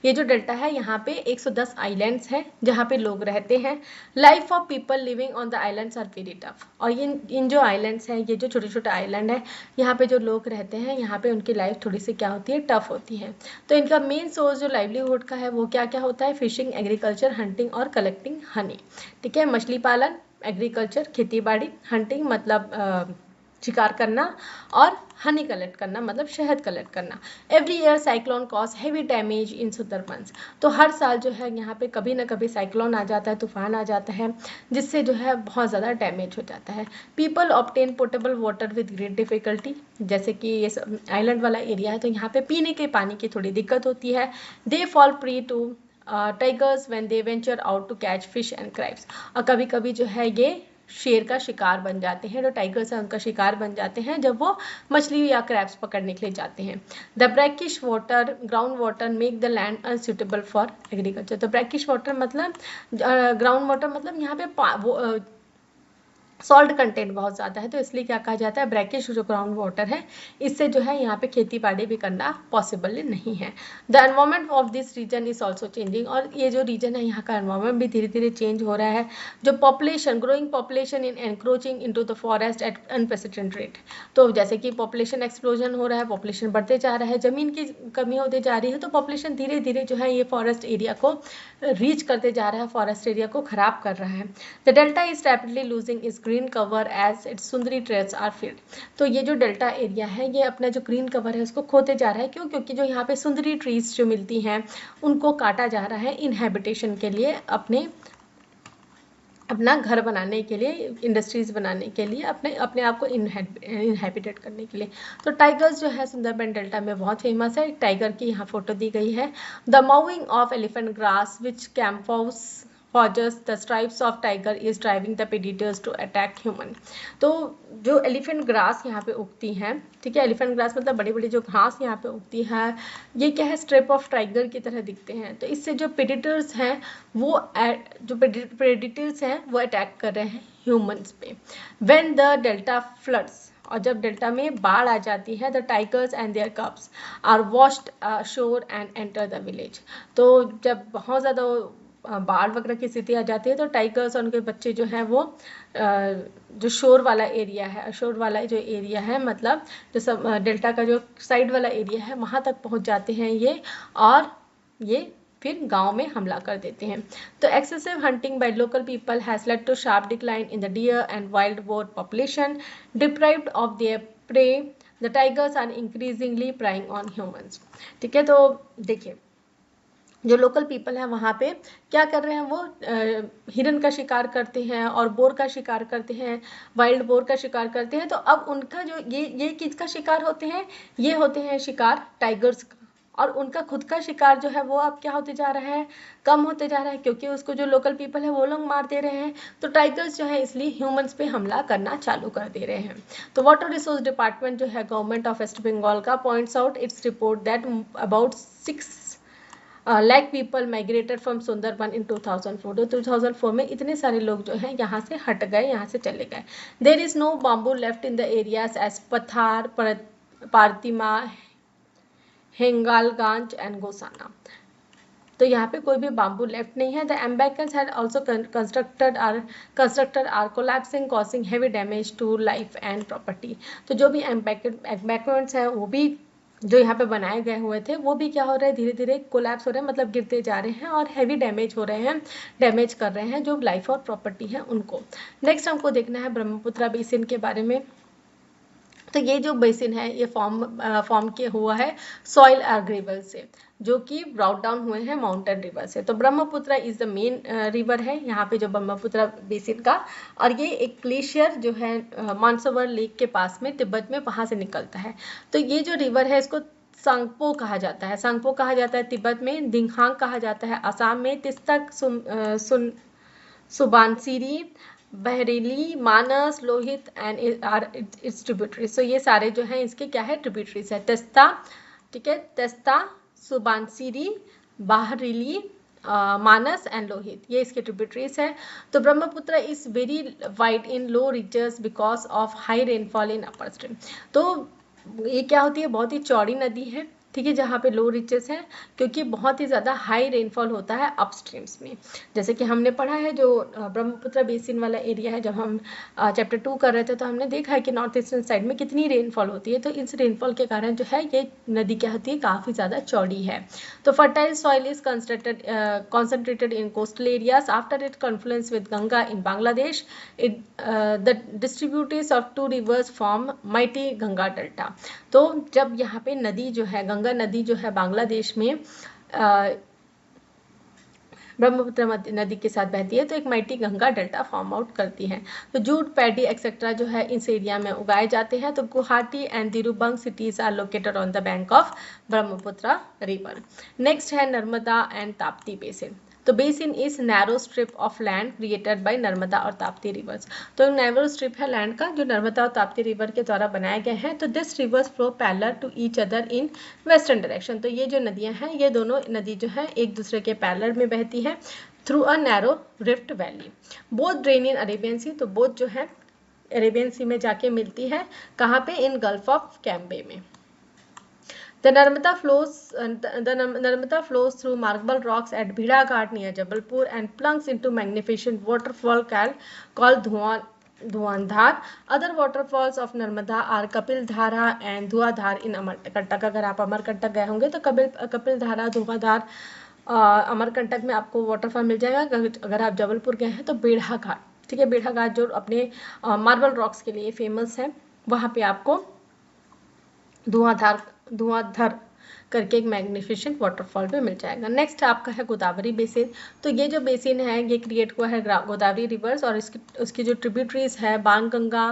ये जो डेल्टा है यहाँ पे 110 आइलैंड्स हैं जहाँ पे लोग रहते हैं। Life of people living on the islands are very tough. और इन जो आइलैंड्स हैं, ये जो छोटे छोटे आइलैंड है, यहाँ पे जो लोग रहते हैं यहाँ पे उनकी लाइफ थोड़ी सी क्या होती है, टफ होती है। तो इनका मेन सोर्स जो लाइवलीहुड का है वो क्या क्या होता है, फिशिंग, एग्रीकल्चर, हंटिंग और कलेक्टिंग हनी। ठीक है, मछली पालन, एग्रीकल्चर खेती बाड़ी, हंटिंग मतलब शिकार करना और हनी कलेक्ट करना मतलब शहद कलेक्ट करना। Every year cyclone cause heavy damage in Sundarbans. तो हर साल जो है यहाँ पे कभी ना कभी साइक्लोन आ जाता है, तूफान आ जाता है, जिससे जो है बहुत ज़्यादा डैमेज हो जाता है। People obtain portable water with great difficulty. जैसे कि ये आइलैंड वाला एरिया है तो यहाँ पे पीने के पानी की थोड़ी दिक्कत होती है। They fall prey to tigers when they venture out to catch fish and crabs. और कभी कभी जो है ये शेर का शिकार बन जाते हैं, जो टाइगर्स है उनका शिकार बन जाते हैं जब वो मछली या क्रैब्स पकड़ने के लिए जाते हैं। The brackish water, ground water make the land unsuitable for agriculture. तो ब्रैकिश वाटर मतलब ग्राउंड वाटर मतलब यहाँ पे सॉल्ट कंटेंट बहुत ज़्यादा है, तो इसलिए क्या कहा जाता है, ब्रैकिश जो ग्राउंड वाटर है इससे जो है यहाँ पे खेती बाड़ी भी करना पॉसिबल नहीं है। The environment of this region is also changing. और ये जो रीजन है यहाँ का एनवायरमेंट भी धीरे धीरे चेंज हो रहा है। जो population, growing population in encroaching into the forest eight unprecedented rate. तो जैसे कि पॉपुलेशन एक्सप्लोजन हो रहा है, पॉपुलेशन बढ़ते जा रहा है, ज़मीन की कमी होती जा रही है, तो पॉपुलेशन धीरे धीरे जो है ये फॉरेस्ट एरिया को रीच करते जा रहा है, फॉरेस्ट एरिया को खराब कर रहा है। The delta is rapidly losing is green cover as its Sundari trails are filled। तो ये जो डेल्टा एरिया है ये अपना जो ग्रीन कवर है उसको खोते जा रहा है। क्यों? क्योंकि जो यहाँ पे सुंदरी ट्रीज जो मिलती हैं उनको काटा जा रहा है इनहेबिटेशन के लिए, अपना घर बनाने के लिए, इंडस्ट्रीज बनाने के लिए, अपने आप को इनहेबिटेट करने के लिए। तो टाइगर्स जो है सुंदरबन डेल्टा में बहुत फेमस है। टाइगर की यहाँ फोटो दी गई है। The moving of elephant grass which camouflages forges the stripes of tiger is driving the predators to attack human। तो जो एलिफेंट ग्रास यहाँ पे उगती हैं, ठीक है, एलिफेंट ग्रास मतलब बड़ी बड़ी जो घास यहाँ पे उगती है, ये क्या है, स्ट्रिप ऑफ टाइगर की तरह दिखते हैं। तो इससे जो प्रेडेटर्स हैं वो वो अटैक कर रहे हैं ह्यूमंस पे। व्हेन द डेल्टा फ्लड्स, और जब डेल्टा में बाढ़ आ जाती है, the tigers and their cubs are washed shore and enter the village. तो जब बहुत ज़्यादा बाढ़ वगैरह की स्थिति आ जाती है तो टाइगर्स और उनके बच्चे जो हैं वो जो शोर वाला एरिया है, शोर वाला जो एरिया है मतलब जो सब डेल्टा का जो साइड वाला एरिया है वहाँ तक पहुँच जाते हैं ये, और ये फिर गांव में हमला कर देते हैं। तो excessive hunting by local people has led to sharp decline in the deer and wild boar population. Deprived of their prey, the tigers are increasingly preying on humans. ठीक है, तो देखिए जो लोकल पीपल है वहाँ पे क्या कर रहे हैं, वो हिरन का शिकार करते हैं और बोर का शिकार करते हैं, वाइल्ड बोर का शिकार करते हैं। तो अब उनका जो ये किसका शिकार होते हैं, ये होते हैं शिकार टाइगर्स का, और उनका खुद का शिकार जो है वो अब क्या होते जा रहा है, कम होते जा रहा है, क्योंकि उसको जो लोकल पीपल है वो लोग मार दे रहे हैं। तो टाइगर्स जो है इसलिए ह्यूमंस पे हमला करना चालू कर दे रहे हैं। तो वाटर रिसोर्स डिपार्टमेंट जो है गवर्नमेंट ऑफ वेस्ट बंगाल का points out its report that about 6 lakh people migrated from Sundarban in 2004। तो 2004 में इतने सारे लोग जो हैं यहाँ से हट गए, यहाँ से चले गए। There is no bamboo left in the areas as Pathar, Pratima, हेंगालगंज and गोसाना। तो यहाँ पे कोई भी बाम्बू लेफ्ट नहीं है। The embankments had also constructed are collapsing causing heavy damage to life and property. तो जो भी एम्बैंकमेंट्स है वो भी जो यहाँ पे बनाए गए हुए थे वो भी क्या हो रहे हैं, धीरे धीरे कोलैप्स हो रहे हैं, मतलब गिरते जा रहे हैं और हैवी डैमेज हो रहे हैं, डैमेज कर रहे हैं जो लाइफ और प्रॉपर्टी है उनको। नेक्स्ट हमको देखना है ब्रह्मपुत्रा बेसिन के बारे में। तो ये जो बेसिन है ये फॉर्म किया हुआ है सॉइल आर्ग्रेवल से, जो कि ब्राउट डाउन हुए हैं माउंटेन रिवर से। तो Brahmaputra is the main river है यहाँ पे जो ब्रह्मपुत्रा बेसिन का, और ये एक ग्लेशियर जो है मानसरोवर लेक के पास में तिब्बत में वहाँ से निकलता है। तो ये जो रिवर है इसको सांगपो कहा जाता है, सांगपो कहा जाता है तिब्बत में, दिंगहांग कहा जाता है असम में, तिस्तक, सुबानसिरी, बहरेली, मानस, लोहित एंड इट्स ट्रिब्यूटरीज। तो ये सारे जो हैं इसके क्या है, ट्रिब्यूटरीज है। तेस्ता, ठीक है, तेस्ता, सुबानसिरी, बहरेली, मानस एंड लोहित, ये इसके ट्रिब्यूटरीज है। तो Brahmaputra is very wide in low reaches because of high rainfall in upper stream. तो ये क्या होती है, बहुत ही चौड़ी नदी है, ठीक है, जहाँ पे लो रिचेस हैं, क्योंकि बहुत ही ज़्यादा हाई रेनफॉल होता है अपस्ट्रीम्स में। जैसे कि हमने पढ़ा है जो ब्रह्मपुत्र बेसिन वाला एरिया है, जब हम चैप्टर 2 कर रहे थे तो हमने देखा है कि नॉर्थ ईस्टर्न साइड में कितनी रेनफॉल होती है। तो इस रेनफॉल के कारण जो है ये नदी क्या होती है, काफ़ी ज़्यादा चौड़ी है। तो fertile soil is concentrated in coastal areas. After its confluence with Ganga in Bangladesh, the distributaries of two rivers form mighty Ganga Delta. तो जब यहाँ पे नदी जो है, गंगा नदी जो है बांग्लादेश में ब्रह्मपुत्र नदी के साथ बहती है, तो एक mighty Ganga delta form out करती है। तो जूट, पैडी एक्सेट्रा जो है इस एरिया में उगाए जाते हैं। तो गुवाहाटी एंड दिरुबंग cities are located on the bank of Brahmaputra river. Next है नर्मदा एंड ताप्ती बेसिन। तो basin is narrow strip of land created by Narmada और ताप्ती रिवर्स। तो नैरो स्ट्रिप है लैंड का जो नर्मदा और ताप्ती रिवर के द्वारा बनाए गए हैं। तो this rivers flow parallel to each other in western direction. तो ये जो नदियां हैं ये दोनों नदी जो है एक दूसरे के पैरेलल में बहती है through a narrow rift valley. Both drain in Arabian Sea. तो बोथ जो है अरेबियन सी में जाके मिलती है, कहाँ पे, इन गल्फ ऑफ कैम्बे में। The Narmada flows through marble rocks at Bhida Ghat near Jabalpur and plunges into magnificent waterfall called Dhuandhar. Other waterfalls of Narmada are Kapil Dhara and Dhuadhar in Amarkantak. अगर आप अमरकंटक गए होंगे तो कपिल धारा, धुआंधार अमरकंटक में आपको waterfall मिल जाएगा। अगर आप जबलपुर गए हैं तो बेढ़ा घाट, ठीक है। भेड़ाघाट जो अपने मार्बल रॉक्स के लिए फेमस है, वहाँ पे आपको धुआंधार करके एक मैग्निफिसेंट वाटरफॉल भी मिल जाएगा। नेक्स्ट आपका है गोदावरी बेसिन। तो ये जो बेसिन है ये क्रिएट हुआ है गोदावरी रिवर्स और उसकी जो ट्रिब्यूटरीज है बाणगंगा,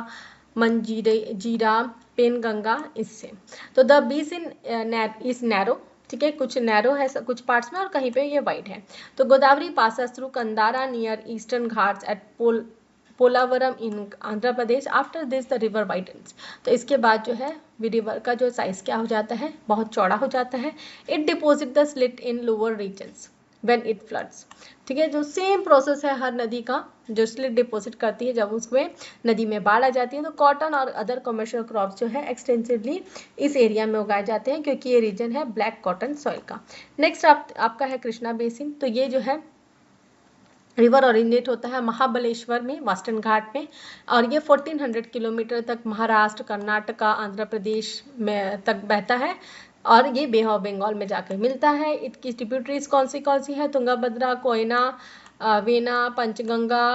मंजीरा, पेनगंगा, इससे। तो द बेसिन इज नैरो, ठीक है, कुछ नैरो है कुछ पार्ट्स में और कहीं पे ये वाइड है। तो Godavari passes through Kandara near Eastern Ghats at Polavaram in Andhra Pradesh. After this the river widens. तो इसके बाद जो है रिवर का जो साइज क्या हो जाता है, बहुत चौड़ा हो जाता है। It deposit the silt in lower regions when it floods, ठीक है। जो सेम प्रोसेस है हर नदी का, जो स्लिट डिपोजिट करती है जब उसमें नदी में बाढ़ आ जाती है। तो कॉटन और अदर कमर्शियल क्रॉप्स जो है एक्सटेंसिवली इस एरिया में उगाए जाते हैं क्योंकि ये रीजन है ब्लैक कॉटन सॉइल का। नेक्स्ट आपका है कृष्णा बेसिन। तो ये जो है रिवर ओरिजिनेट होता है महाबलेश्वर में, वेस्टर्न घाट में, और ये 1400 किलोमीटर तक महाराष्ट्र, कर्नाटका, आंध्र प्रदेश में तक बहता है और ये बे ऑफ बंगाल में जाकर मिलता है। इसकी ट्रिब्यूटरीज कौन सी है, तुंगभद्रा, कोयना, वेना, पंचगंगा,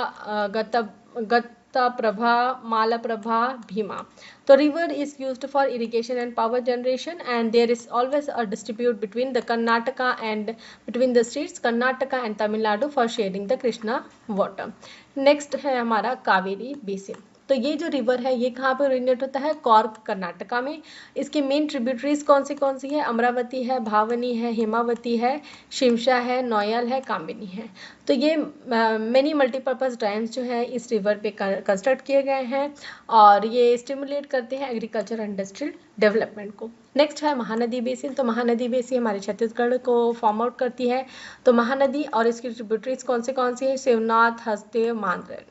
गत्ताप्रभा, मालाप्रभा, भीमा। तो river is used for irrigation and power generation and there is always a distribute between the Karnataka and between the states Karnataka and Tamil Nadu for sharing the Krishna water. Next है हमारा कावेरी बेसिन। तो ये जो रिवर है ये कहाँ पे ओरिजिनेट होता है, कॉर्ग कर्नाटका में। इसकी मेन ट्रिब्यूटरीज कौन सी है, अमरावती है, भावनी है, हेमावती है, शिमशा है, नोयल है, कामिनी है। तो ये मेनी मल्टीपर्पज डैम्स जो है इस रिवर पे कंस्ट्रक्ट किए गए हैं और ये स्टिमुलेट करते हैं एग्रीकल्चर इंडस्ट्रियल डेवलपमेंट को। नेक्स्ट है महानदी बेसिन। तो महानदी बेसिन हमारे छत्तीसगढ़ को फॉर्म आउट करती है। तो महानदी और इसकी ट्रिब्यूटरीज कौन सी है, Shivnath, Hasdeo, मांद्रेल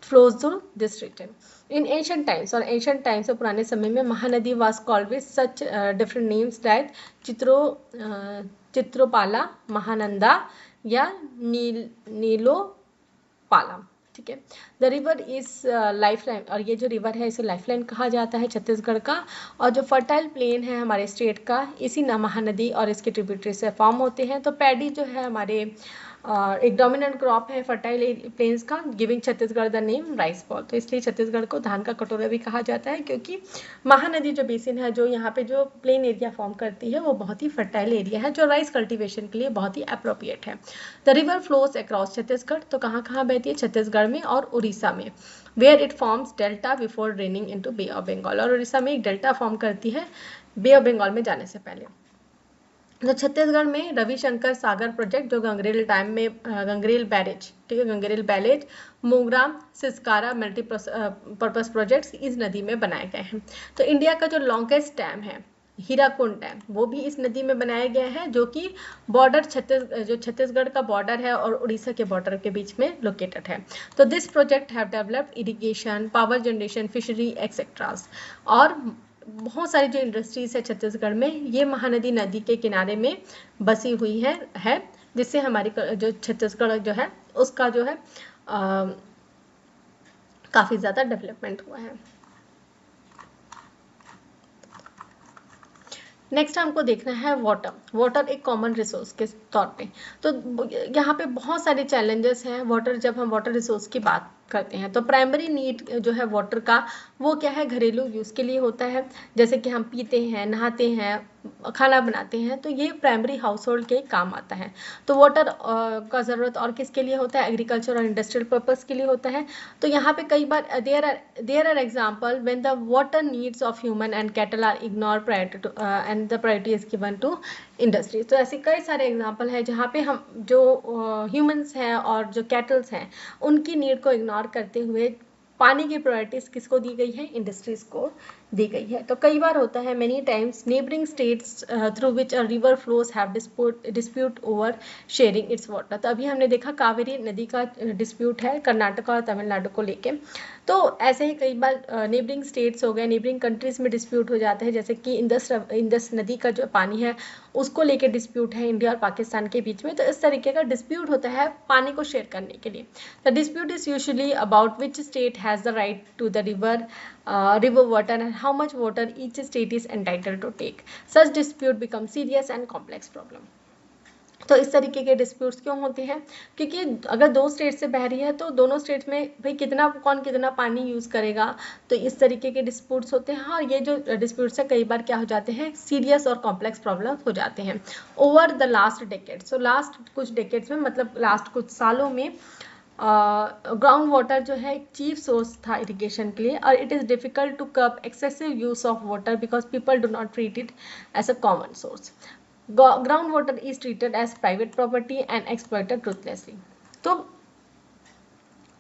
flows through this region. In ancient times और ancient times और पुराने समय में Mahanadi was called with such different names like चित्रोपाला, Mahananda या नीलोपाला, ठीक है। द रिवर इज लाइफलाइन और ये जो रिवर है इसे लाइफलाइन कहा जाता है छत्तीसगढ़ का। और जो फर्टाइल प्लेन है हमारे स्टेट का इसी महानदी और इसके ट्रिब्यूटरी से फॉर्म होते हैं। तो पैडी जो है हमारे एक डोमिनेंट क्रॉप है फर्टाइल प्लेन्स का, giving Chhattisgarh the name rice ball. तो इसलिए छत्तीसगढ़ को धान का कटोरा भी कहा जाता है क्योंकि महानदी जो बेसिन है जो यहाँ पे जो प्लेन एरिया फॉर्म करती है वो बहुत ही फर्टाइल एरिया है जो राइस कल्टीवेशन के लिए बहुत ही अप्रोप्रिएट है। The river flows across Chhattisgarh. तो कहाँ कहाँ बहती है, छत्तीसगढ़ में और उड़ीसा में, where it forms delta before draining into Bay of Bengal. और उड़ीसा में एक डेल्टा फॉर्म करती है बे ऑफ बंगाल में जाने से पहले। तो छत्तीसगढ़ में रविशंकर सागर प्रोजेक्ट जो गंगरेल डैम में गंगरेल बैरेज, ठीक है, गंगरेल बैरेज, मोगरा, सिसकारा मल्टीपर्पज प्रोजेक्ट्स इस नदी में बनाए गए हैं। तो इंडिया का जो लॉन्गेस्ट डैम है हीराकुंड डैम वो भी इस नदी में बनाया गया है जो कि बॉर्डर छत्तीसगढ़ का बॉर्डर है और उड़ीसा के बॉर्डर के बीच में लोकेटेड है। तो this project have developed irrigation, power generation, fishery etceteras. और बहुत सारी जो इंडस्ट्रीज है छत्तीसगढ़ में ये महानदी नदी के किनारे में बसी हुई है जिससे हमारी जो छत्तीसगढ़ जो है उसका जो है काफी ज्यादा डेवलपमेंट हुआ है। नेक्स्ट हमको देखना है वाटर एक कॉमन रिसोर्स के तौर पे। तो यहाँ पे बहुत सारे चैलेंजेस हैं वाटर जब हम वाटर रिसोर्स की बात करते हैं। तो प्राइमरी नीड जो है वाटर का वो क्या है, घरेलू यूज़ के लिए होता है, जैसे कि हम पीते हैं, नहाते हैं, खाना बनाते हैं, तो ये प्राइमरी हाउस होल्ड के काम आता है। तो वाटर का ज़रूरत और किसके लिए होता है, एग्रीकल्चर और इंडस्ट्रियल पर्पस के लिए होता है। तो यहाँ पे कई बार there are example when the water needs of human and cattle are ignore priority and the priority is given to industry. तो ऐसे कई सारे एग्जाम्पल हैं जहाँ पे हम जो ह्यूमंस हैं और जो कैटल्स हैं उनकी नीड को इग्नोर करते हुए पानी की प्रायोरिटीज किसको दी गई है, इंडस्ट्रीज को दी गई है। तो कई बार होता है many times neighbouring states through which a river flows have dispute over sharing it's water. तो अभी हमने देखा कावेरी नदी का डिस्प्यूट है कर्नाटका और तमिलनाडु को लेके। तो ऐसे ही कई बार नेबरिंग स्टेट्स हो गए, नेबरिंग कंट्रीज में डिस्प्यूट हो जाते हैं, जैसे कि इंदस नदी का जो पानी है उसको लेके डिस्प्यूट है इंडिया और पाकिस्तान के बीच में। तो इस तरीके का डिस्प्यूट होता है पानी को शेयर करने के लिए। The dispute is usually about which state has the right to the river water and how much water each state is entitled to take. Such dispute becomes serious and complex problem. तो इस तरीके के disputes क्यों होते हैं? क्योंकि अगर दो स्टेट से बह रही है तो दोनों स्टेट में भाई कौन कितना पानी यूज़ करेगा, तो इस तरीके के डिस्प्यूट्स होते हैं। और ये जो डिस्प्यूट्स है कई बार क्या हो जाते हैं, सीरियस और कॉम्प्लेक्स प्रॉब्लम हो जाते हैं over the last decade. So last कुछ डेकेड्स में, मतलब लास्ट कुछ सालों में ग्राउंड वाटर जो है एक चीफ सोर्स था इरिगेशन के लिए, और it is difficult to curb excessive use of water because people do not treat it as a common source. Groundwater is treated as private property and exploited ruthlessly. तो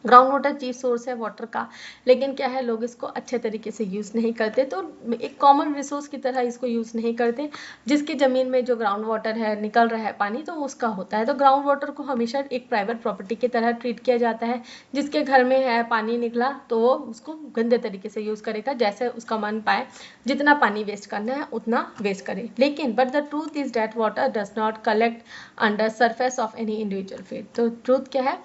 ground water chief source है water का, लेकिन क्या है, लोग इसको अच्छे तरीके से यूज़ नहीं करते, तो एक कॉमन रिसोर्स की तरह इसको यूज़ नहीं करते। जिसकी ज़मीन में जो ग्राउंड वाटर है निकल रहा है पानी, तो उसका होता है। तो ग्राउंड वाटर को हमेशा एक प्राइवेट प्रॉपर्टी की तरह ट्रीट किया जाता है। जिसके घर में है पानी निकला तो वो उसको गंदे तरीके से यूज़ करेगा, जैसे उसका मन पाए, जितना पानी वेस्ट करना है उतना वेस्ट करे। लेकिन but the truth is that water does not collect under surface of any individual field. तो ट्रूथ क्या है,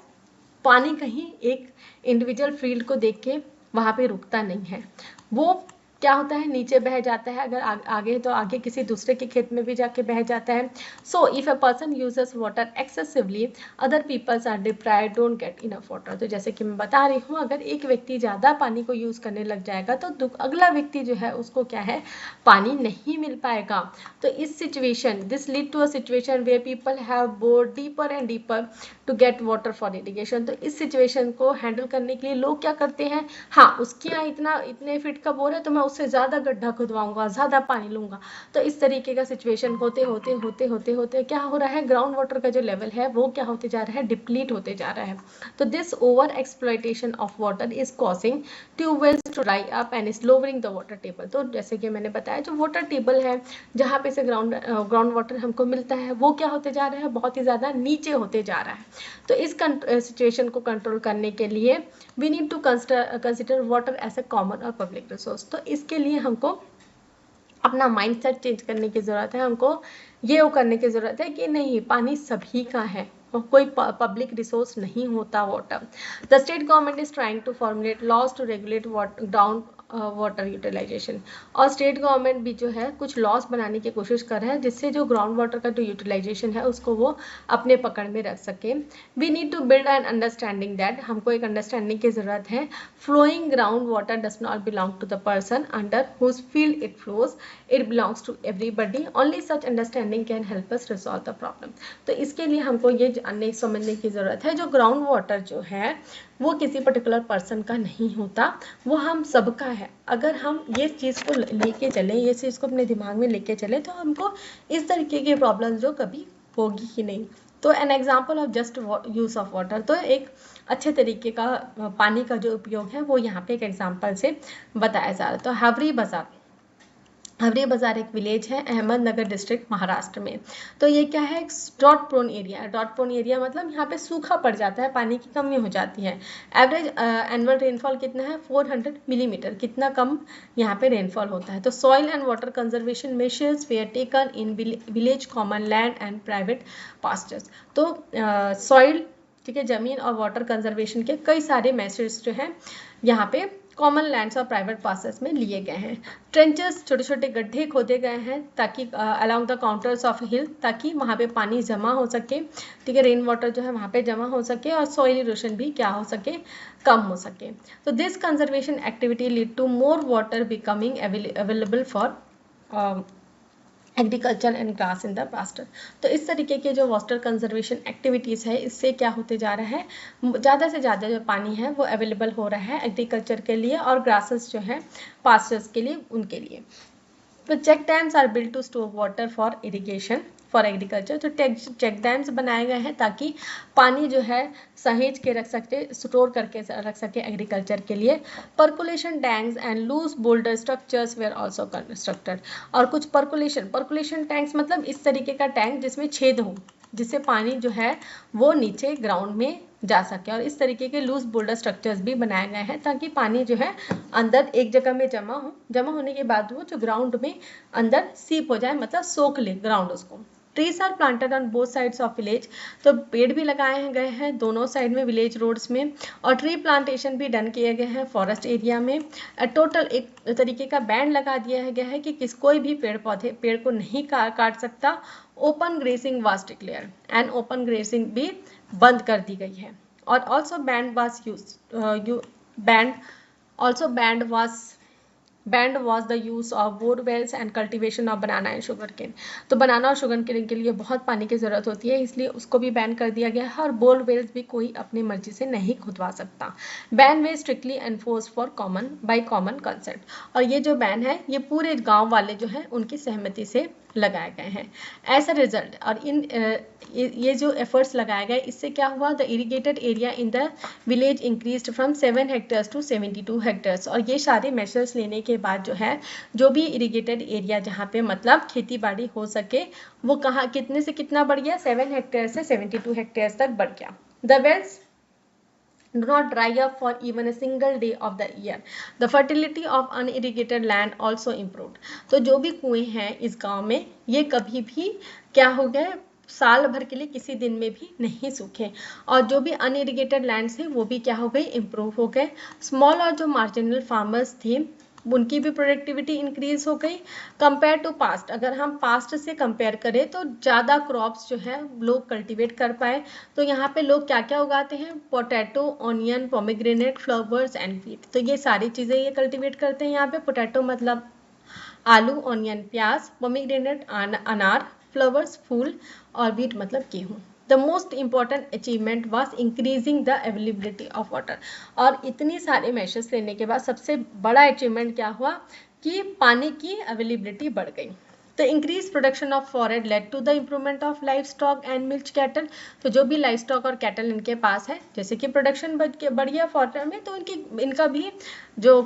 पानी कहीं एक इंडिविजुअल फील्ड को देख के वहाँ पे रुकता नहीं है, वो क्या होता है, नीचे बह जाता है। अगर आगे तो आगे किसी दूसरे के खेत में भी जाके बह जाता है। So if a person uses water excessively, other peoples are deprived, don't get enough water. तो जैसे कि मैं बता रही हूँ, अगर एक व्यक्ति ज़्यादा पानी को यूज़ करने लग जाएगा तो अगला व्यक्ति जो है उसको क्या है, पानी नहीं मिल पाएगा। तो इस situation, this lead to a situation where people have bore deeper and deeper to get water for irrigation. तो इस सिचुएशन को हैंडल करने के लिए लोग क्या करते हैं, हाँ उसके यहाँ इतने फीट का बोर है तो मैं उससे ज़्यादा गड्ढा खुदवाऊंगा, ज़्यादा पानी लूंगा। तो इस तरीके का सिचुएशन होते होते क्या हो रहा है, ग्राउंड वाटर का जो लेवल है वो क्या होते जा रहा है, डिप्लीट होते जा रहा है। तो this over exploitation of water is causing tubewells to dry up and is lowering the water table. तो जैसे कि मैंने बताया, जो वाटर टेबल है जहाँ पे से ग्राउंड वाटर हमको मिलता है वो क्या होते जा रहा है, बहुत ही ज़्यादा नीचे होते जा रहा है। तो इस सिचुएशन को कंट्रोल करने के लिए we need to consider water as a common और पब्लिक रिसोर्स। तो इसके लिए हमको अपना माइंडसेट चेंज करने की ज़रूरत है। हमको ये करने की ज़रूरत है कि नहीं, पानी सभी का है, कोई पब्लिक रिसोर्स नहीं होता water. The state government is trying to formulate laws to regulate ground water utilization. और स्टेट गवर्नमेंट भी जो है कुछ लॉज बनाने की कोशिश कर रहे हैं जिससे जो ग्राउंड वाटर का जो यूटिलाइजेशन है उसको वो अपने पकड़ में रख सके। We need to build an understanding that, हमको एक अंडरस्टैंडिंग की ज़रूरत है। Flowing ground water does not belong to the person under whose field it flows, it belongs to everybody. Only such understanding can help us resolve the problem. तो इसके लिए हमको ये जानने समझने की ज़रूरत है, जो ग्राउंड वाटर जो है वो किसी पर्टिकुलर पर्सन का नहीं होता, वो हम सबका है। अगर हम ये चीज़ को लेके चलें, ये चीज़ को अपने दिमाग में लेके चलें, तो हमको इस तरीके की प्रॉब्लम जो कभी होगी ही नहीं। तो an example of just use of water, तो एक अच्छे तरीके का पानी का जो उपयोग है वो यहाँ पे एक एग्जाम्पल से बताया जा रहा है। तो हावरी बाजार, हवरी बाजार एक विलेज है अहमदनगर डिस्ट्रिक्ट महाराष्ट्र में। तो ये क्या है, एक ड्रॉट प्रोन एरिया है। ड्रॉट प्रोन एरिया मतलब यहाँ पे सूखा पड़ जाता है, पानी की कमी हो जाती है। एवरेज एनुअल रेनफॉल कितना है, 400 मिलीमीटर, कितना कम यहाँ पे रेनफॉल होता है। तो soil and water conservation measures where taken in village common land and private pastures. तो सॉइल, ठीक है, ज़मीन और वाटर कंजर्वेशन के कई सारे मेजर्स जो हैं यहाँ पे कॉमन लैंड्स और प्राइवेट पासेस में लिए गए हैं। ट्रेंचेस, छोटे छोटे गड्ढे खोदे गए हैं ताकि अलोंग द काउंटर्स ऑफ हिल, ताकि वहाँ पे पानी जमा हो सके, ठीक है, रेन वाटर जो है वहाँ पे जमा हो सके और सॉइल इरोशन भी क्या हो सके, कम हो सके। तो this conservation activity lead to more water becoming available for agriculture and grass in the pasture. तो इस तरीके के जो वाटर कंजर्वेशन एक्टिविटीज़ है, इससे क्या होते जा रहा है, ज़्यादा से ज़्यादा जो पानी है वो अवेलेबल हो रहा है एग्रीकल्चर के लिए और ग्रासेस जो है पास्टर्स के लिए, उनके लिए। तो check dams are built to store water for irrigation for agriculture. तो चेक डैम्स बनाए गए हैं ताकि पानी जो है सहेज के रख सकते, स्टोर करके रख सके एग्रीकल्चर के लिए। Percolation tanks and loose boulder structures were also constructed. और कुछ परकुलेशन टैंक्स मतलब इस तरीके का टैंक जिसमें छेद हो, जिससे पानी जो है वो नीचे ग्राउंड में जा सके। और इस तरीके के लूज बोल्डर स्ट्रक्चर्स भी बनाए गए हैं ताकि पानी जो है अंदर एक जगह में जमा होने के बाद वो जो ग्राउंड में अंदर सीप हो जाए, मतलब सोख ले ग्राउंड उसको। Trees are planted on both sides of village, तो पेड़ भी लगाए गए हैं दोनों साइड में विलेज रोड्स में, और ट्री प्लांटेशन भी डन किए गए हैं फॉरेस्ट एरिया में। टोटल एक तरीके का बैंड लगा दिया गया है कि कोई भी पेड़ को नहीं काट सकता। Open gracing was declare and open gracing भी बंद कर दी गई है। और also band was the use of bore wells and cultivation of banana and sugar cane। तो बनाना और शुगर केन के लिए बहुत पानी की ज़रूरत होती है, इसलिए उसको भी बैन कर दिया गया है, और बोर वेल्स भी कोई अपनी मर्जी से नहीं खुदवा सकता। Ban way strictly enforce for by common consent, और ये जो बैन है ये पूरे गांव वाले जो है उनकी सहमति से लगाए गए हैं। एज अ रिजल्ट, और ये जो एफर्ट्स लगाए गए इससे क्या हुआ, the irrigated area in the village increased from 7 hectares to 72 hectares. और ये सारे मेजर्स लेने के बाद जो है जो भी इरिगेटेड एरिया जहाँ पे मतलब खेती बाड़ी हो सके वो कहाँ कितने से कितना बढ़ गया, 7 हेक्टेयर से 72 हेक्टेयर्स तक बढ़ गया। The wells do not dry up for even a single day of the year. The fertility of unirrigated land also improved। तो जो भी कुएं हैं इस गांव में ये कभी भी क्या हो गए, साल भर के लिए किसी दिन में भी नहीं सूखे, और जो भी अनइरिगेटेड लैंड्स हैं वो भी क्या हो गए, इम्प्रूव हो गए। स्मॉल और जो मार्जिनल फार्मर्स थे उनकी भी प्रोडक्टिविटी इंक्रीज हो गई कंपेयर टू पास्ट। अगर हम पास्ट से कंपेयर करें तो ज़्यादा क्रॉप्स जो है लोग कल्टीवेट कर पाए। तो यहाँ पे लोग क्या क्या उगाते हैं, potato, onion, pomegranate, flowers and wheat. तो ये सारी चीज़ें ये कल्टीवेट करते हैं। यहाँ पे पोटैटो मतलब आलू, ऑनियन प्याज, पोमीग्रेनेट अनार, फ्लावर्स फूल, और व्हीट मतलब गेहूँ। The most important achievement was increasing the availability of water। और इतनी सारे मेजर्स लेने के बाद सबसे बड़ा अचीवमेंट क्या हुआ कि पानी की अवेलेबिलिटी बढ़ गई। तो इंक्रीज प्रोडक्शन ऑफ फॉरेड led to the improvement of livestock and milk cattle. तो जो भी लाइफ स्टॉक और कैटल इनके पास है, जैसे कि प्रोडक्शन बढ़ गया फॉरेड में, तो इनका भी जो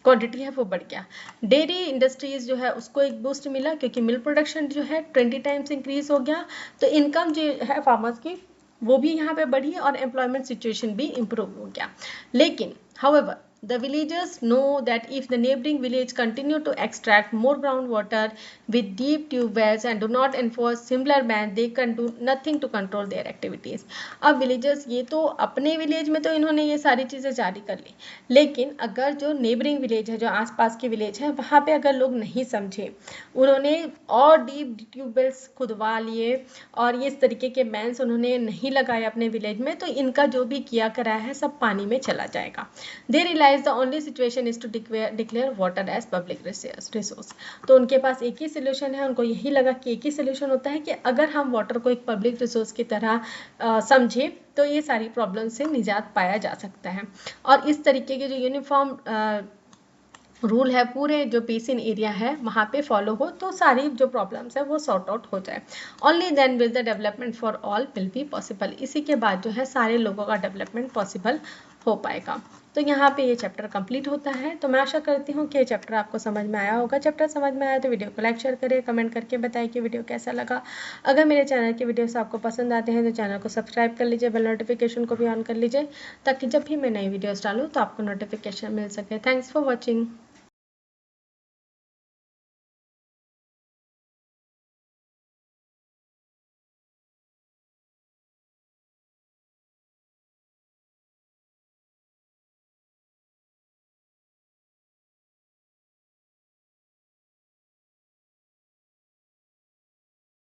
क्वांटिटी है वो बढ़ गया। डेयरी इंडस्ट्रीज जो है उसको एक बूस्ट मिला क्योंकि मिल्क प्रोडक्शन जो है 20 टाइम्स इंक्रीज हो गया। तो इनकम जो है फार्मर्स की वो भी यहाँ पे बढ़ी और एम्प्लॉयमेंट सिचुएशन भी इम्प्रूव हो गया। लेकिन however the villagers know that if the neighboring village continue to extract more groundwater with deep tube wells and do not enforce similar ban, they can do nothing to control their activities। अब villagers ये तो अपने village में तो इन्होंने ये सारी चीज़ें जारी कर ली, लेकिन अगर जो नेबरिंग विलेज है, जो आसपास के विलेज है, वहाँ पे अगर लोग नहीं समझे, उन्होंने और डीप ट्यूबवेल्स खुदवा लिए और ये इस तरीके के बैन्स उन्होंने नहीं लगाए अपने विलेज में, तो इनका जो भी किया करा है सब पानी में चला जाएगा। They realize the only situation is to declare water as public resource. तो उनके पास एक ही सोल्यूशन है, उनको यही लगा कि एक ही सोल्यूशन होता है कि अगर हम वाटर को एक पब्लिक रिसोर्स की तरह समझे तो ये सारी प्रॉब्लम से निजात पाया जा सकता है। और इस तरीके के जो यूनिफॉर्म रूल है पूरे जो बेसिन एरिया है वहाँ पे फॉलो हो तो सारी जो प्रॉब्लम्स है वो सॉर्ट आउट हो जाए। Only then will the development for all will be possible. इसी के बाद जो है सारे लोगों का डेवलपमेंट पॉसिबल हो पाएगा। तो यहाँ पे ये चैप्टर कंप्लीट होता है। तो मैं आशा करती हूँ कि ये चैप्टर आपको समझ में आया होगा। चैप्टर समझ में आया तो वीडियो को लाइक शेयर करें, कमेंट करके बताएं कि वीडियो कैसा लगा। अगर मेरे चैनल की वीडियोस आपको पसंद आते हैं तो चैनल को सब्सक्राइब कर लीजिए, बेल नोटिफिकेशन को भी ऑन कर लीजिए ताकि जब भी मैं नई वीडियोस डालूँ तो आपको नोटिफिकेशन मिल सके। Thanks for watching.